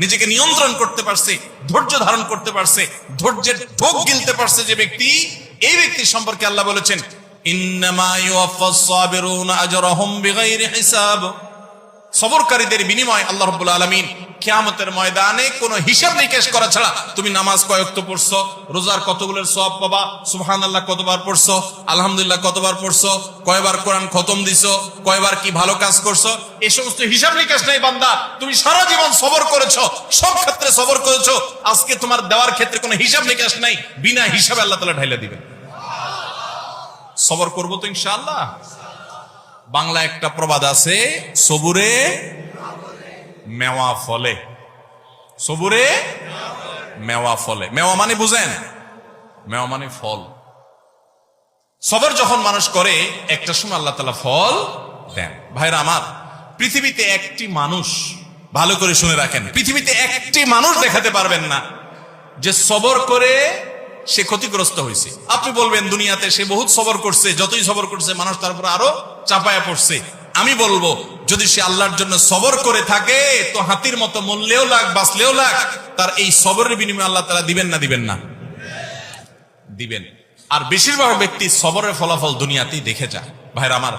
নিজেকে নিয়ন্ত্রণ করতে পারছে, ধৈর্য ধারণ করতে পারছে, ধৈর্যের ঢোক গিলতে পারছে যে ব্যক্তি, এই ব্যক্তি সম্পর্কে আল্লাহ বলেছেন ইন্নামা ইউওয়াফাস সাবিরুনা আজরাহুম বিগাইরি হিসাব। সবরকারীদের বিনিময় আল্লাহ রাব্বুল আলামিন কিয়ামতের ময়দানে কোনো হিসাব নিকেশ করা ছাড়া, তুমি নামাজ কয় ওয়াক্ত পড়ছো, রোজার কতগুলোর সওয়াব পাবা, সুবহানাল্লাহ কতবার পড়ছো, আলহামদুলিল্লাহ কতবার পড়ছো, কয়বার কোরআন খতম দিছো, কয়বার কি ভালো কাজ করছো, এই সমস্ত হিসাব নিকেশ নাই বান্দা। তুমি সারা জীবন সবর করেছো, সব ক্ষেত্রে সবর করেছো, আজকে তোমার দেওয়ার ক্ষেত্রে কোনো হিসাব নিকেশ নাই, বিনা হিসাবে আল্লাহ তাআলা ঢাইলা দিবেন। সবর করবো তো ইনশাআল্লাহ। বাংলা একটা প্রবাদ আছে, সবুরে মেওয়া ফলে। সবুরে মেওয়া ফলে। মেওয়া মানে বুঝেন? মেওয়া মানে ফল। সবর যখন মানুষ করে একটা সময় আল্লাহ তাআলা ফল দেন। ভাইরা আমার, পৃথিবীতে একটি মানুষ, ভালো করে শুনে রাখেন, পৃথিবীতে একটি মানুষ দেখাতে পারবেন না যে সবর করে সে ক্ষতিগ্রস্ত হয়েছে। আপনি বলবেন দুনিয়াতে সে বহুত সবর করছে, যতই সবর করছে মানুষ তার উপর আরো চাপায়া পড়ছে। আমি বলবো যদি সে আল্লাহর জন্য সবর করে থাকে তো হাতির মতো মরলেও লাগ বাঁচলেও লাগ, তার এই সবরের বিনিময়ে আল্লাহ তাআলা দিবেন না দিবেন না? দিবেন। আর বেশিরভাগ ব্যক্তি সবরের ফলাফল দুনিয়াতেই দেখে যায়। ভাইরা আমার,